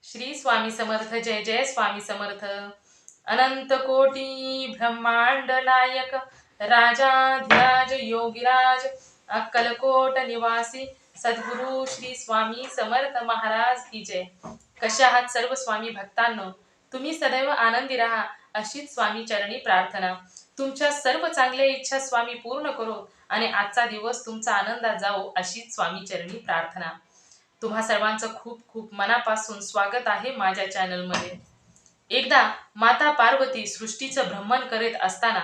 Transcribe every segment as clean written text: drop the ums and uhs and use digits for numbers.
श्री स्वामी समर्थ. जय जय स्वामी समर्थ. अनंत कोटी ब्रह्मांड नायक राजाधिराज योगीराज अक्कलकोट निवासी सद्गुरु श्री स्वामी समर्थ महाराज की जय. कशा आहात सर्व स्वामी भक्तांनो? तुम्ही सदैव आनंदी राहा अशीच स्वामी चरणी प्रार्थना. तुमच्या सर्व चांगल्या इच्छा स्वामी पूर्ण करो आणि आजचा दिवस तुमचा आनंदात जाओ अशीच स्वामी चरणी प्रार्थना. तुम्हा सर्वांचं खूप खूप मनापासून स्वागत आहे माझ्या चॅनलमध्ये. एकदा माता पार्वती सृष्टीचं भ्रमण करीत असताना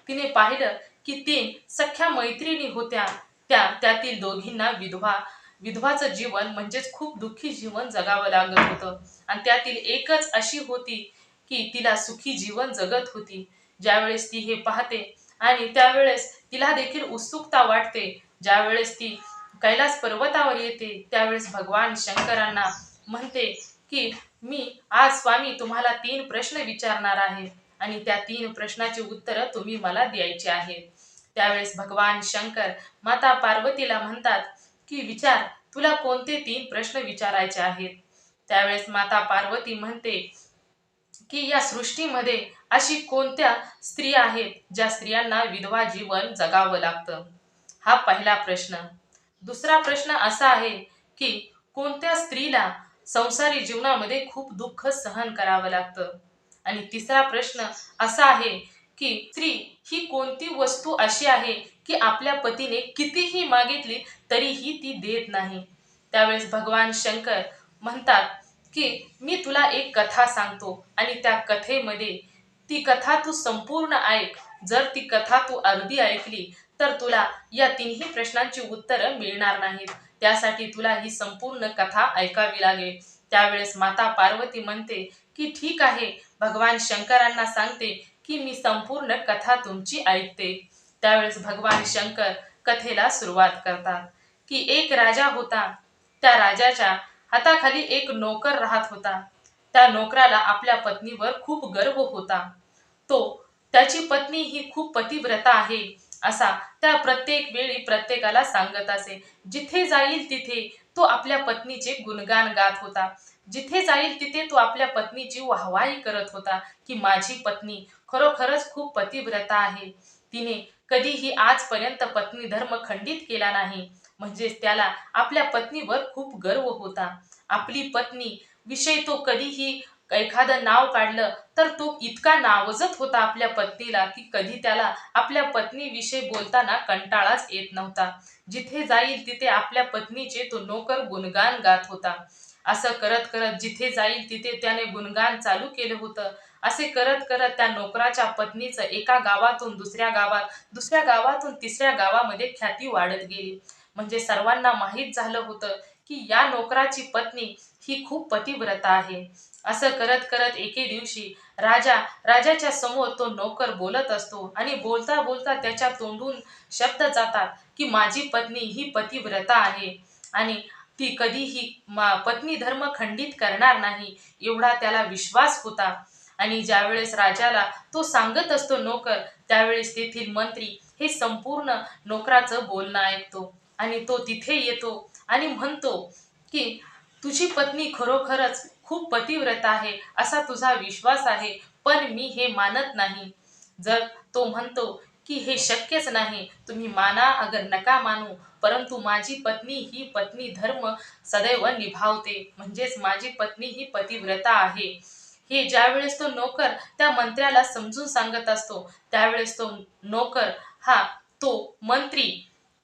तिने पाहिलं की 3 सख्या मैत्रिणी होत्या. त्यातील दोघींना विधवाचं जीवन म्हणजेच खूप दुःखी जीवन जगावं लागत होतं आणि त्यातील एकच अशी होती की तिला सुखी जीवन जगत होती. ज्यावेळेस ती हे पाहते आणि त्यावेळेस तिला देखील उत्सुकता वाटते. ज्यावेळेस ती कैलास पर्वतावर येते त्यावेळेस भगवान शंकरांना म्हणते की मी आज स्वामी तुम्हाला 3 प्रश्न विचारणार आहे आणि त्या 3 प्रश्नाची उत्तरं तुम्ही मला द्यायची आहेत. त्यावेळेस भगवान शंकर माता पार्वतीला म्हणतात की विचार, तुला कोणते 3 प्रश्न विचारायचे आहेत. त्यावेळेस माता पार्वती म्हणते की या सृष्टीमध्ये अशी कोणत्या स्त्रिया आहेत ज्या स्त्रियांना विधवा जीवन जगावं लागतं. हा पहिला प्रश्न. दुसरा प्रश्न असा आहे की कोणत्या स्त्रीला संसारी जीवनामध्ये खूप दुःख सहन करावं लागतं. आणि तिसरा प्रश्न असा आहे की स्त्री ही कोणती वस्तू अशी आहे की आपल्या पतीने कितीही मागितली तरीही ती देत नाही. त्यावेळेस भगवान शंकर म्हणतात की मी तुला एक कथा सांगतो आणि त्या कथेमध्ये ती कथा तू संपूर्ण ऐक. जर ती कथा तू अर्धी ऐकली तर तुला या 3ही प्रश्नांची उत्तरं मिळणार नाहीत. त्यासाठी तुला ही संपूर्ण कथा ऐकावी लागेल. त्यावेळेस माता पार्वती म्हणते की ठीक आहे, भगवान शंकरांना सांगते की मी संपूर्ण कथा तुमची ऐकते. त्यावेळेस भगवान शंकर कथेला सुरुवात करतात की एक राजा होता. त्या राजाच्या हाताखाली एक नोकर राहत होता. त्या नोकराला आपल्या पत्नीवर खूप गर्व होता. तो त्याची पत्नी ही खूप पतिव्रता आहे असा त्या प्रत्येक वेळी प्रत्येकाला सांगत असे. जिथे जाईल तिथे तो आपल्या पत्नीचे गुणगान गात होता. जिथे जाईल तिथे तो आपल्या पत्नीची वाहवाही करत होता की माझी पत्नी खरोखरच खूप पतिव्रता आहे. तिने कधीही आजपर्यंत पत्नी धर्म खंडित केला नाही. म्हणजेच त्याला आपल्या पत्नीवर खूप गर्व होता. आपली पत्नी विषयी तो कधीही एखादं नाव काढलं तर तो इतका नावजत होता आपल्या पत्नीला की कधी त्याला आपल्या पत्नीविषयी बोलताना कंटाळाच येत नव्हता. जिथे जाईल तिथे आपल्या पत्नीचे तो नोकर गुणगान गात होता. असं करत करत जिथे जाईल तिथे त्याने गुणगान चालू केलं होतं. असे करत करत त्या नोकराच्या पत्नीचं एका गावातून दुसऱ्या गावात, दुसऱ्या गावातून तिसऱ्या गावामध्ये ख्याती वाढत गेली. म्हणजे सर्वांना माहीत झालं होतं की या नोकराची पत्नी ही खूप पतिव्रता आहे. असं करत करत एके दिवशी राजाच्या समोर तो नोकर बोलत असतो आणि बोलता बोलता त्याच्या तोंडून शब्द जातात की माझी पत्नी ही पतिव्रता आहे आणि ती कधीही पत्नी धर्म खंडित करणार नाही एवढा त्याला विश्वास होता. आणि ज्यावेळेस राजाला तो सांगत असतो नोकर, त्यावेळेस तेथील मंत्री हे संपूर्ण नोकराचं बोलणं ऐकतो आणि तो तिथे येतो आणि म्हणतो की तुझी पत्नी खरोखरच खूप पतिव्रता आहे असा तुझा विश्वास आहे, पण मी हे मानत नाही. जर तो म्हणतो की हे शक्यच नाही, तुम्ही माना अगर नका मानू, परंतु माझी पत्नी ही पत्नी धर्म सदैव निभावते. म्हणजेच माझी पत्नी ही पतिव्रता आहे. हे ज्यावेळेस तो नोकर त्या मंत्र्याला समजून सांगत असतो त्यावेळेस तो नोकर हा तो मंत्री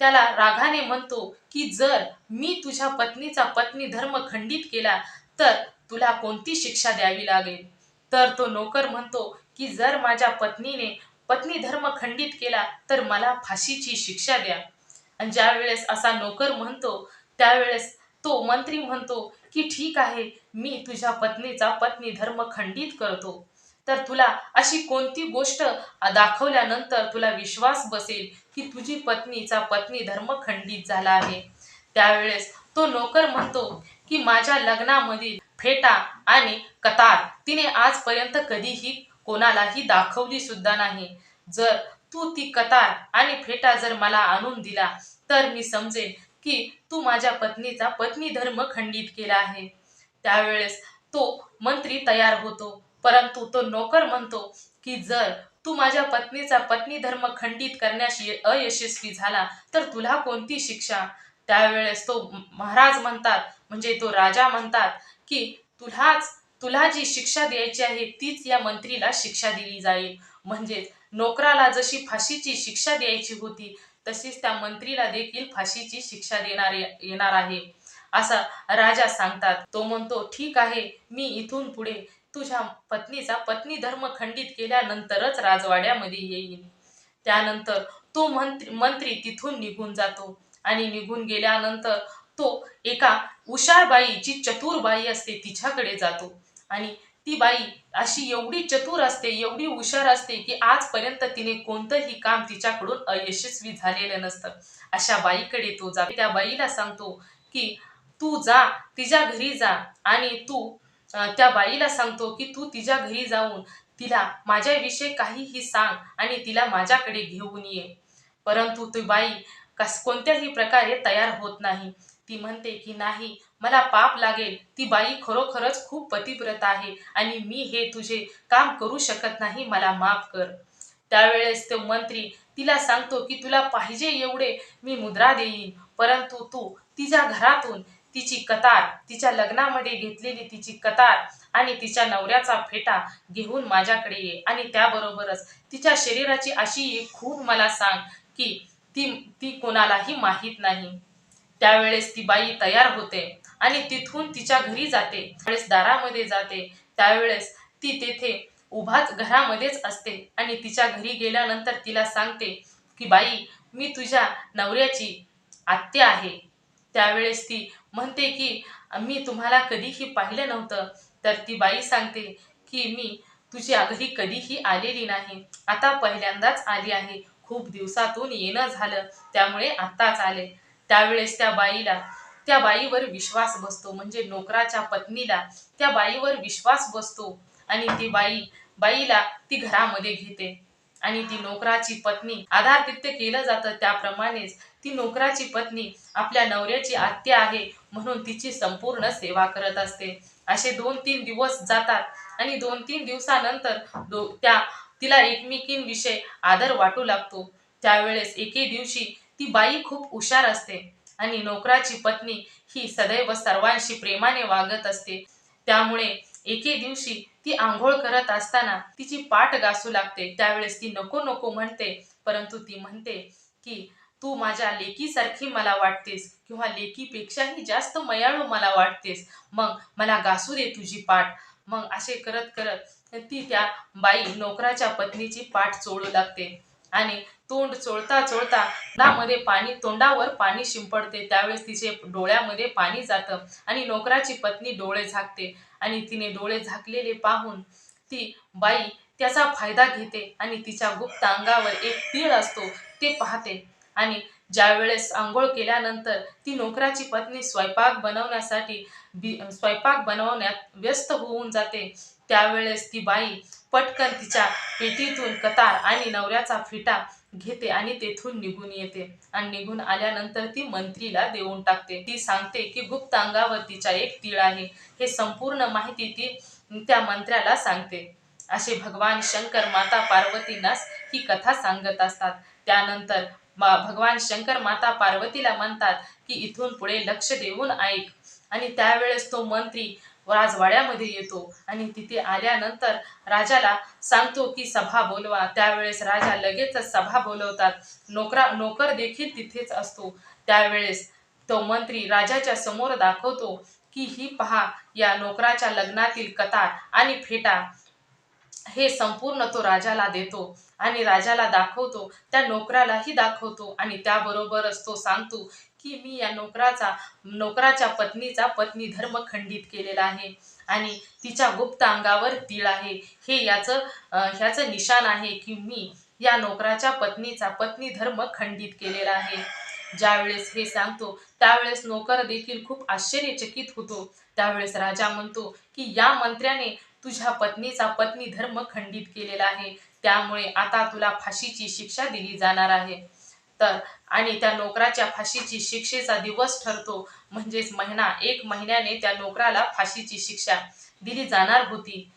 त्याला रागाने म्हणतो की जर मी तुझ्या पत्नीचा पत्नी धर्म खंडित केला तर तुला कोणती शिक्षा द्यावी लागेल. तर तो नोकर म्हणतो की जर माझ्या पत्नीने पत्नी धर्म खंडित केला तर मला फाशीची शिक्षा द्या. आणि ज्यावेळेस असा नोकर म्हणतो त्यावेळेस तो मंत्री म्हणतो की ठीक आहे, मी तुझ्या पत्नीचा पत्नी धर्म खंडित करतो. तर तुला अशी कोणती गोष्ट दाखवल्यानंतर तुला विश्वास बसेल की तुझी पत्नीचा पत्नी धर्म खंडित झाला आहे. त्यावेळेस तो नोकर म्हणतो की माझ्या लग्नामधील फेटा आणि कतार तिने आजपर्यंत कधीही कोणालाही दाखवली सुद्धा नाही. जर तू ती कतार आणि फेटा जर मला आणून दिला तर मी समजेन की तू माझ्या पत्नीचा पत्नी धर्म खंडित केला आहे. त्यावेळेस तो मंत्री तयार होतो. परंतु तो नोकर म्हणतो की जर तू माझ्या पत्नीचा पत्नी धर्म खंडित करण्यास अयशस्वी झाला तर तुला कोणती शिक्षा. त्यावेळेस तो महाराज म्हणतात, म्हणजे तो राजा म्हणतात की तुला जी शिक्षा द्यायची आहे तीच या मंत्रीला शिक्षा दिली जाईल. म्हणजे नोकराला जशी फाशीची शिक्षा द्यायची होती तशीच त्या मंत्रीला देखील फाशीची शिक्षा येणार आहे असा राजा सांगतात. तो म्हणतो, ठीक आहे, मी इथून पुढे तुझ्या पत्नीचा पत्नी धर्म खंडित केल्यानंतरच राजवाड्यामध्ये येईल. त्यानंतर तो मंत्री तिथून निघून जातो आणि निघून गेल्यानंतर तो एका हुशार बाई, जी चतुर बाई असते, तिच्याकडे जातो. आणि ती बाई अशी एवढी चतुर असते, एवढी हुशार असते की आजपर्यंत तिने कोणतंही काम तिच्याकडून अयशस्वी झालेलं नसतं. अशा बाईकडे तो जातो. त्या बाईला सांगतो की तू जा, तिच्या घरी जा आणि त्या बाईला सांगतो की तू तिच्या घरी जाऊन तिला माझ्याविषयी काहीही सांग आणि तिला माझ्याकडे घेऊन ये. परंतु ती बाई कोणत्याही प्रकारे तयार होत नाही. ती म्हणते की नाही, मला पाप लागेल. ती बाई खरोखरच खूप पतिव्रत आहे आणि मी हे तुझे काम करू शकत नाही, मला माफ कर. त्यावेळेस तो मंत्री तिला सांगतो की तुला पाहिजे एवढे मी मुद्रा देईन, परंतु तू तिच्या घरातून तिची कतार, तिच्या लग्नामध्ये घेतलेली तिची कतार आणि तिच्या नवऱ्याचा फेटा घेऊन माझ्याकडे ये आणि त्याबरोबरच तिच्या शरीराची अशी एक खूण मला सांग की ती ती कोणालाही माहीत नाही. त्यावेळेस ती बाई तयार होते आणि तिथून तिच्या घरी जाते. त्यावेळेस दारामध्ये जाते. त्यावेळेस ती तेथे उभाच घरामध्येच असते आणि तिच्या घरी गेल्यानंतर तिला सांगते की बाई, मी तुझ्या नवऱ्याची आत्या आहे. त्यावेळेस ती म्हणते की मी तुम्हाला कधीही पाहिलं नव्हतं. तर ती बाई सांगते की मी तुझ्या घरी कधीही आलेली नाही, आता पहिल्यांदाच आली आहे. खूप दिवसातून येणं झालं, त्यामुळे आत्ताच आले. त्यावेळेस त्या बाईवर विश्वास बसतो, म्हणजे नोकराच्या पत्नीला त्या बाईवर विश्वास बसतो आणि ती बाईला ती घरामध्ये घेते. आणि ती नोकराची पत्नी, आधारतित्य केलं जातं त्याप्रमाणेच ती नोकराची पत्नी आपल्या नवऱ्याची आत्या आहे म्हणून तिची संपूर्ण सेवा करत असते. असे 2-3 दिवस जातात आणि 2-3 दिवसानंतर तिला एकमेकींविषयी आदर वाटू लागतो. त्यावेळेस एके दिवशी ती बाई खूप हुशार असते आणि नोकराची पत्नी ही सदैव सर्वांशी प्रेमाने वागत असते. त्यामुळे एके दिवशी ती आंघोळ करत असताना तिची पाठ घासू लागते. त्यावेळेस ती नको नको म्हणते, परंतु ती म्हणते की तू माझ्या लेकीसारखी मला वाटतेस किंवा लेकीपेक्षाही जास्त मयाळू मला वाटतेस, मग मला घासू दे तुझी पाठ. मग असे करत करत ती त्या बाई नोकराच्या पत्नीची पाठ चोळू लागते आणि तोंड चोळता चोळता तोंडावर पाणी शिंपडते. त्यावेळेस तिचे डोळ्यामध्ये पाणी जातं आणि नोकराची पत्नी डोळे झाकते आणि तिने डोळे झाकलेले पाहून ती बाई त्याचा फायदा घेते आणि तिच्या गुप्त अंगावर एक तीळ असतो ते पाहते. आणि ज्यावेळेस आंघोळ केल्यानंतर ती नोकराची पत्नी स्वयंपाक बनवण्यात व्यस्त होऊन जाते. त्यावेळेस ती बाई पटकन तिच्या पेटीतून कतार आणि नवऱ्याचा फिटा घेते आणि तेथून निघून येते आणि निघून आल्यानंतर ती मंत्रीला देऊन टाकते. ती सांगते की गुप्त अंगावर तिच्या एक तीळ आहे. हे संपूर्ण माहिती ती त्या मंत्र्याला सांगते. असे भगवान शंकर माता पार्वतींना ही कथा सांगत असतात. त्यानंतर भगवान शंकर माता पार्वतीला म्हणतात की इथून पुढे लक्ष देऊन ऐक. आणि त्यावेळेस तो मंत्री राजवाड्यामध्ये येतो आणि तिथे आल्यानंतर राजाला सांगतो की सभा बोलवा. त्यावेळेस राजा लगेचच सभा बोलवतात. नोकर देखील तिथेच असतो. त्यावेळेस तो मंत्री राजाच्या समोर दाखवतो की ही पहा, या नोकराच्या लग्नातील कतार आणि फेटा. हे संपूर्ण तो राजाला देतो आणि राजाला दाखवतो, त्या नोकरालाही दाखवतो आणि त्याबरोबरच तो सांगतो की मी या नोकराच्या पत्नीचा पत्नी धर्म खंडित केलेला आहे आणि तिच्या गुप्त अंगावर तीळ आहे. हे ह्याचं निशाण आहे की मी या नोकराच्या पत्नीचा पत्नी धर्म खंडित केलेला आहे. ज्यावेळेस हे सांगतो त्यावेळेस नोकर देखील खूप आश्चर्यचकित होतो. त्यावेळेस राजा म्हणतो की या मंत्र्याने तुझ्या पत्नीचा पत्नी धर्म खंडित केलेला आहे, त्यामुळे आता तुला फाशीची शिक्षा दिली जाणार आहे. तर आणि त्या नोकराच्या फाशीची शिक्षेचा दिवस ठरतो, म्हणजेच 1 महिन्याने त्या नोकराला फाशीची शिक्षा दिली जाणार होती.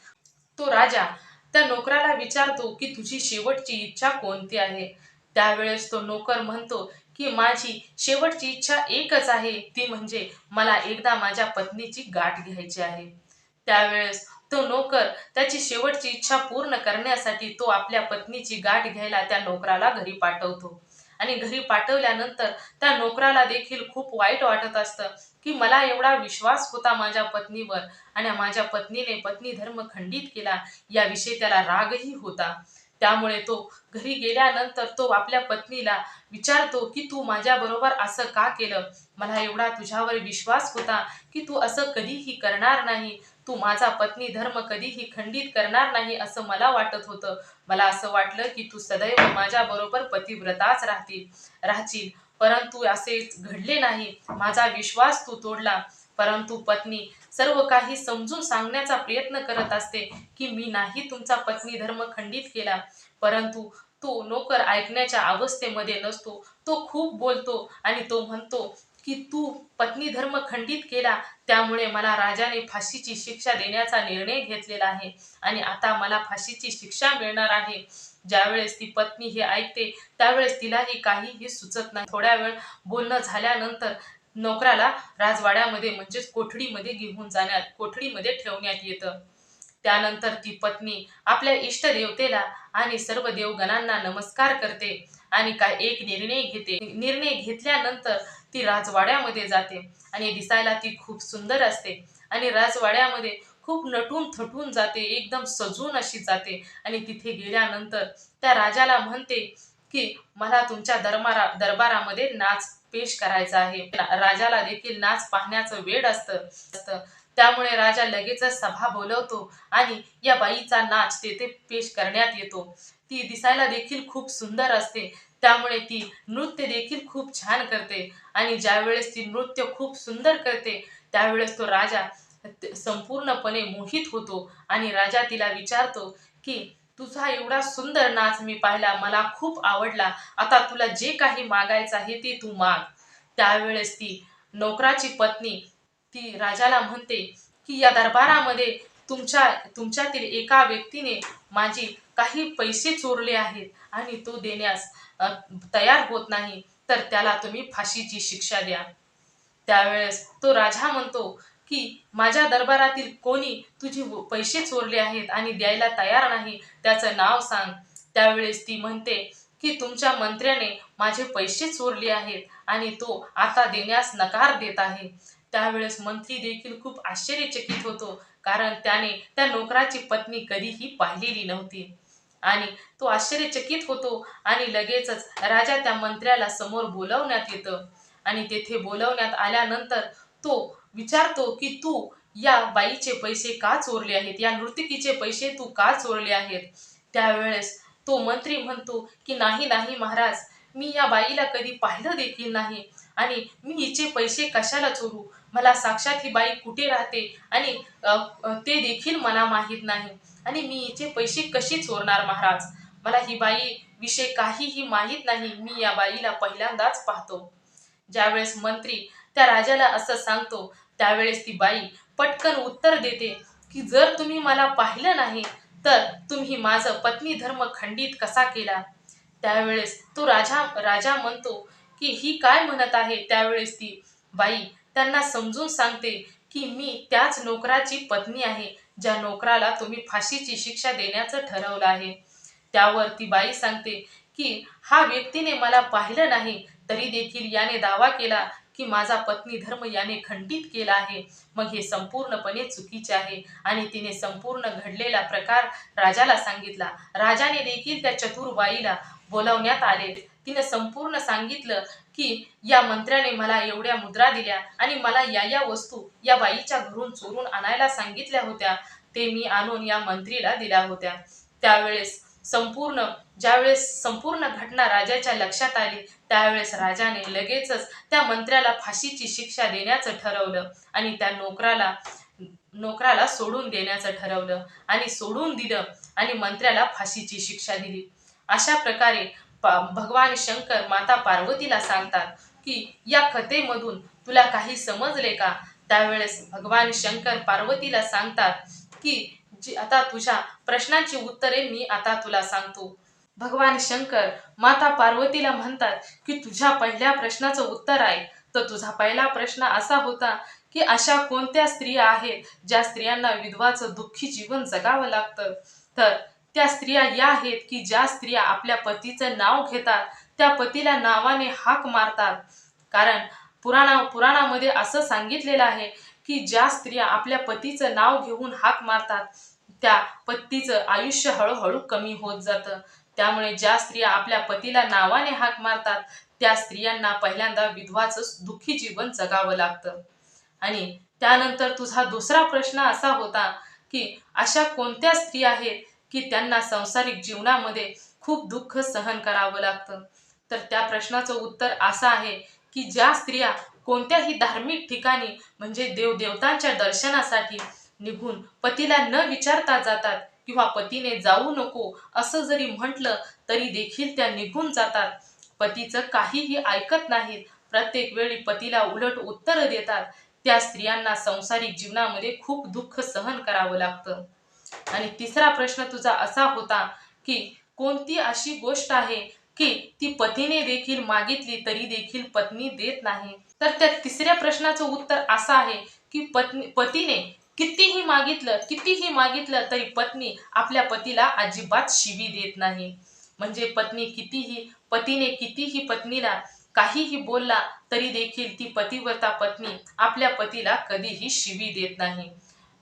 तो राजा त्या नोकराला विचारतो की तुझी शेवटची इच्छा कोणती आहे. त्यावेळेस तो नोकर म्हणतो की माझी शेवटची इच्छा एकच आहे, ती म्हणजे मला एकदा माझ्या पत्नीची गाठ घ्यायची आहे. त्यावेळेस तो नोकर त्याची शेवटची इच्छा पूर्ण करण्यासाठी तो आपल्या पत्नीची गाठ घ्यायला त्या नोकराला घरी पाठवतो. आणि घरी पाठवल्यानंतर त्या नोकराला देखील खूप वाईट वाटत असतं की मला एवढा विश्वास होता माझ्या पत्नीवर आणि माझ्या पत्नीने पत्नी धर्म खंडित केला, याविषयी त्याला रागही होता. त्यामुळे तो घरी गेल्यानंतर तो आपल्या पत्नीला विचारतो की तू माझ्याबरोबर असं का केलं? मला एवढा तुझ्यावर विश्वास होता की तू असं कधीही करणार नाही. तू माझा पत्नी धर्म कधीही खंडित करणार नाही असं मला वाटत होतं. मला असं वाटलं की तू सदैव माझ्याबरोबर पतिव्रताच राहशील. परंतु असे घडले नाही. माझा विश्वास तू तोडला. परंतु पत्नी सर्व काही समजून सांगण्याचा प्रयत्न करत असते की मी नाही तुमचा पत्नी धर्म खंडित केला. परंतु तो नोकर ऐकण्याच्या अवस्थेमध्ये नसतो. तो खूप बोलतो आणि तो म्हणतो की तू पत्नी धर्म खंडित केला, त्यामुळे मला राजाने फाशीची शिक्षा देण्याचा निर्णय घेतलेला आहे आणि आता मला फाशीची शिक्षा मिळणार आहे. ज्यावेळेस ती पत्नी हे ऐकते त्यावेळेस तिलाही काहीही सुचत नाही. थोड्या वेळ बोलणं झाल्यानंतर नोकराला राजवाड्यामध्ये म्हणजेच कोठडीमध्ये ठेवण्यात येतं. त्यानंतर ती पत्नी आपल्या इष्टदेवतेला आणि सर्व देवगणांना नमस्कार करते आणि काय एक निर्णय घेते. निर्णय घेतल्यानंतर ती राजवाड्यामध्ये जाते आणि दिसायला ती खूप सुंदर असते आणि राजवाड्यामध्ये खूप नटून थटून जाते, एकदम सजून अशी जाते आणि तिथे गेल्यानंतर त्या राजाला म्हणते की मला तुमच्या दरबारामध्ये नाच पेश करायचा आहे. राजाला देखील नाच पाहण्याचं वेड असतं. त्यामुळे राजा लगेचच सभा बोलवतो आणि या बाईचा नाच तेथे पेश करण्यात येतो. ती दिसायला देखील खूप सुंदर असते, त्यामुळे ती नृत्य देखील खूप छान करते आणि ज्यावेळेस ती नृत्य खूप सुंदर करते त्यावेळेस तो राजा संपूर्णपणे मोहित होतो आणि राजा तिला विचारतो की तुझा एवढा सुंदर नाच मी पाहिला, मला खूप आवडला. आता तुला जे काही मागायचं आहे ते तू माग. त्यावेळेस ती नोकराची पत्नी ती राजाला म्हणते की या दरबारामध्ये तुमच्यातील एका व्यक्तीने माझी काही पैसे चोरले आहेत आणि तो देण्यास तयार होत नाही, तर त्याला तुम्ही फाशीची शिक्षा द्या. त्यावेळेस तो राजा म्हणतो की माझ्या दरबारातील कोणी तुझे पैसे चोरले आहेत आणि द्यायला तयार नाही, त्याचं नाव सांग. त्यावेळेस ती म्हणते की तुमच्या मंत्र्याने माझे पैसे चोरले आहेत आणि तो आता देण्यास नकार देत आहे. त्यावेळेस मंत्री देखील खूप आश्चर्यचकित होतो, कारण त्याने त्या नोकराची पत्नी कधीही पाहिलेली नव्हती आणि तो आश्चर्यचकित होतो आणि लगेचच राजा त्या मंत्र्याला समोर बोलवण्यात येतं आणि तेथे बोलवण्यात आल्यानंतर तो विचारतो की तू या बाईचे पैसे का चोरले आहेत, या नर्तकीचे पैसे तू का चोरले आहेत. त्यावेळेस तो मंत्री म्हणतो की नाही नाही महाराज, मी या बाईला कधी पाहिलं देखील नाही आणि मी हिचे पैसे कशाला चोरू. मला साक्षात ही बाई कुठे राहते आणि ते देखील मला माहीत नाही आणि मी हिचे पैसे कसे चोरणार महाराज. मला ही बाई विषय काहीही माहीत नाही, मी या बाईला पहिल्यांदाच पाहतो. ज्यावेळेस मंत्री त्या राजाला असं सांगतो त्यावेळेस ती बाई पटकन उत्तर देते की जर तुम्ही मला पाहिलं नाही तर तुम्ही माझं पत्नी धर्म खंडित कसा केला. त्यावेळेस तो राजा म्हणतो की ही काय म्हणत आहे. त्यावेळेस ती बाई त्यांना समजून सांगते की मी त्याच नोकराची पत्नी आहे, ज्या नोकराला तुम्ही फाशीची शिक्षा देण्याचं ठरवलं आहे. त्यावर ती बाई सांगते की हा व्यक्तीने मला पाहिलं नाही, तरी देखील याने दावा केला की माझा पत्नी धर्म याने खंडित केला आहे. मग हे संपूर्णपणे चुकीचे आहे आणि तिने संपूर्ण घडलेला प्रकार राजाला सांगितला. राजाने देखील त्या चतुर बाईला बोलावण्यात आले. तिने संपूर्ण सांगितलं की या मंत्र्याने मला एवढ्या मुद्रा दिल्या आणि मला या वस्तू या बाईच्या घरून चोरून आणायला सांगितल्या होत्या, ते मी आणून या मंत्रीला दिल्या होत्या. त्यावेळेस ज्यावेळेस संपूर्ण घटना राजाच्या लक्षात आली त्यावेळेस राजाने लगेचच त्या मंत्र्याला फाशीची शिक्षा देण्याचं ठरवलं आणि त्या नोकराला सोडून देण्याचं ठरवलं आणि सोडून दिलं आणि मंत्र्याला फाशीची शिक्षा दिली. अशा प्रकारे भगवान शंकर माता पार्वतीला सांगतात की या कथेमधून तुला काही समजले का. त्यावेळेस भगवान शंकर पार्वतीला सांगतात की जी आता तुझ्या प्रश्नांची उत्तरे मी आता तुला सांगतो. भगवान शंकर माता पार्वतीला म्हणतात की तुझ्या पहिल्या प्रश्नाचं उत्तर आहे. तर तुझा पहिला प्रश्न असा होता की अशा कोणत्या स्त्रिया आहेत ज्या स्त्रियांना विधवाचं दुःखी जीवन जगावं लागतं. तर त्या स्त्रिया या आहेत की ज्या स्त्रिया आपल्या पतीचं नाव घेतात, त्या पतीला नावाने हाक मारतात. कारण पुराणामध्ये असं सांगितलेलं आहे की ज्या स्त्रिया आपल्या पतीचं नाव घेऊन हाक मारतात त्या पतीचं आयुष्य हळूहळू कमी होत जातं. त्यामुळे ज्या स्त्रिया आपल्या पतीला नावाने हाक मारतात त्या स्त्रियांना पहिल्यांदा विधवाचं दुःखी जीवन जगावं लागतं. आणि त्यानंतर तुझा दुसरा प्रश्न असा होता की अशा कोणत्या स्त्रिया आहेत की त्यांना सांसारिक जीवनामध्ये खूप दुःख सहन करावं लागतं. तर त्या प्रश्नाचं उत्तर असं आहे की ज्या स्त्रिया कोणत्याही धार्मिक ठिकाणी म्हणजे देवदेवतांच्या दर्शनासाठी निघून पतीला न विचारता जातात किंवा पतीने जाऊ नको असं जरी म्हटलं तरी देखील त्या निघून जातात. पतीचं काहीही ऐकत नाहीत, प्रत्येक वेळी पतीला उलट उत्तर देतात. त्या स्त्रियांना सांसारिक जीवनामध्ये खूप दुःख सहन करावं लागतं. आणि तिसरा प्रश्न तुझा असा होता की कोणती अशी गोष्ट आहे की ती पतीने देखील मागितली तरी देखील पत्नी देत नाही. तर त्या तिसऱ्या प्रश्नाचं उत्तर असं आहे की पतीने कितीही मागितलं तरी आपल्या पतीला अजिबात शिवी देत नाही. म्हणजे पतीने कितीही पत्नीला काहीही बोलला तरी देखील ती पतिव्रता पत्नी आपल्या पतीला कधीही शिवी देत नाही.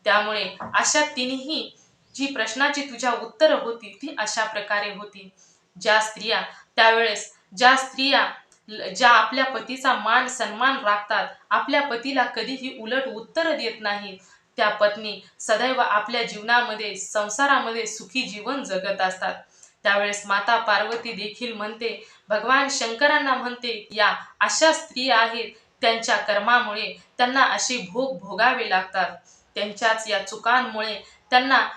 त्यामुळे अशा तिन्ही जी प्रश्नाची तुझ्या उत्तर होती ती अशा प्रकारे होती. ज्या स्त्रिया त्यावेळेस ज्या स्त्रिया ज्या आपल्या पतीचा मान सन्मान राखतात, आपल्या पतीला कधीही उलट उत्तर देत नाहीत, त्या पत्नी सदैव आपल्या जीवनामध्ये संसारामध्ये सुखी जीवन जगत असतात. त्यावेळेस माता पार्वती देखील म्हणते, भगवान शंकरांना म्हणते, या अशा स्त्रिया आहेत त्यांच्या कर्मामुळे त्यांना असे भोग भोगावे लागतात. त्यांच्याच या चुकांमुळे त्यांना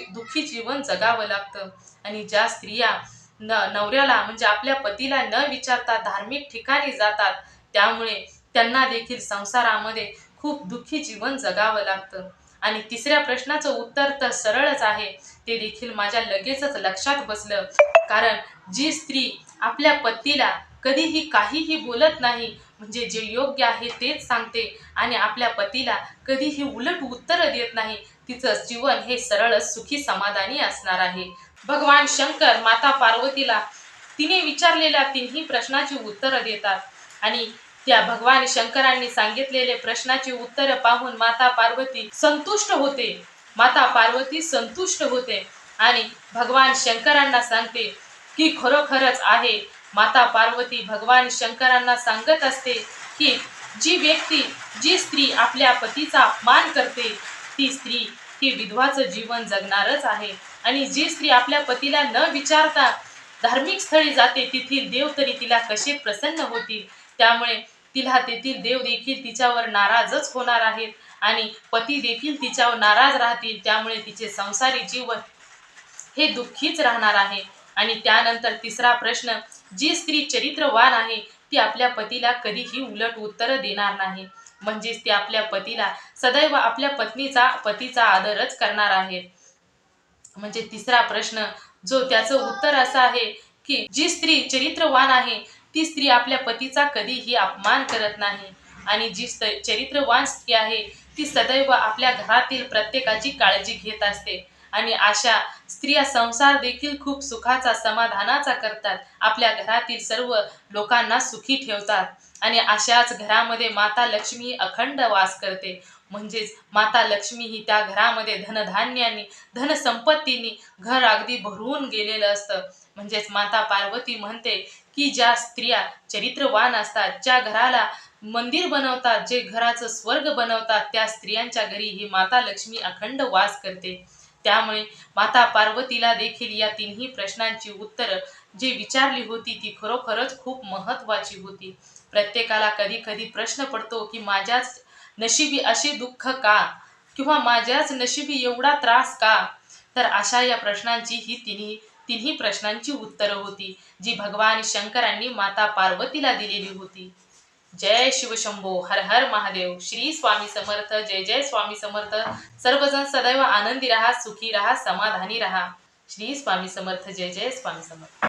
दुःखी जीवन जगावं लागतं. आणि ज्या स्त्रिया नवऱ्याला म्हणजे आपल्या पतीला न विचारता धार्मिक ठिकाणी जातात त्यामुळे त्यांना देखील संसारामध्ये खूप दुःखी जीवन जगावं लागतं. आणि तिसऱ्या प्रश्नाचं उत्तर तर सरळच आहे, ते देखील माझ्या लगेचच लक्षात बसलं. कारण जी स्त्री आपल्या पतीला कधीही काहीही बोलत नाही, म्हणजे जे योग्य आहे तेच सांगते आणि आपल्या पतीला कधीही उलट उत्तर देत नाही, तिचं जीवन हे सरळच सुखी समाधानी असणार आहे. भगवान शंकर माता पार्वतीला तिने विचारलेल्या तिन्ही प्रश्नाची उत्तरं देतात. आणि त्या भगवान शंकरांनी सांगितलेले प्रश्नाची उत्तरं पाहून माता पार्वती संतुष्ट होते आणि भगवान शंकरांना सांगते की खरोखरच आहे. माता पार्वती भगवान शंकरांना सांगत असते की जी स्त्री आपल्या पतीचा अपमान करते ती स्त्री ही विधवाचं जीवन जगणारच आहे. आणि जी स्त्री आपल्या पतीला न विचारता धार्मिक स्थळी जाते तेथील देव तरी तिला कसे प्रसन्न होतील. त्यामुळे तिला तेथील देव देखील तिच्यावर नाराजच होणार आहेत आणि पती देखील तिच्यावर नाराज राहतील. त्यामुळे तिचे संसारी जीवन हे दुःखीच राहणार आहे. आणि त्यानंतर तिसरा प्रश्न, जी स्त्री चरित्रवान आहे ती आपल्या पतीला कधीही उलट उत्तर देणार नाही. म्हणजेच ती आपल्या पतीला सदैव आपल्या पतीचा आदरच करणार आहे. म्हणजे तिसरा प्रश्न जो त्याचं उत्तर असं आहे की जी स्त्री चरित्रवान आहे ती स्त्री आपल्या पतीचा कधीही अपमान करत नाही. आणि जी चरित्रवान स्त्री आहे ती सदैव आपल्या घरातील प्रत्येकाची काळजी घेत असते. आणि अशा स्त्रिया संसार देखील खूप सुखाचा समाधानाचा करतात, आपल्या घरातील सर्व लोकांना सुखी ठेवतात. आणि अशाच घरामध्ये माता लक्ष्मी अखंड वास करते. म्हणजेच माता लक्ष्मी ही त्या घरामध्ये धनधान्यानी धनसंपत्तीनी घर अगदी भरून गेलेलं असतं. म्हणजेच माता पार्वती म्हणते की ज्या स्त्रिया चरित्रवान असतात, ज्या घराला मंदिर बनवतात, जे घराचं स्वर्ग बनवतात, त्या स्त्रियांच्या घरी ही माता लक्ष्मी अखंड वास करते. त्यामुळे माता पार्वतीला देखील या तिन्ही प्रश्नांची उत्तरं जी विचारली होती ती खरोखरच खूप महत्त्वाची होती. प्रत्येकाला कधी कधी प्रश्न पडतो की माझ्याच नशिबी असे दुःख का, किंवा माझ्याच नशिबी एवढा त्रास का. तर अशा या प्रश्नांची ही तिन्ही प्रश्नांची उत्तरं होती जी भगवान शंकरांनी माता पार्वतीला दिलेली होती. जय शिवशंभो, हर हर महादेव. श्री स्वामी समर्थ. जय जय स्वामी समर्थ. सर्वजण सदैव आनंदी राहा, सुखी राहा, समाधानी राहा. श्री स्वामी समर्थ. जय जय स्वामी समर्थ.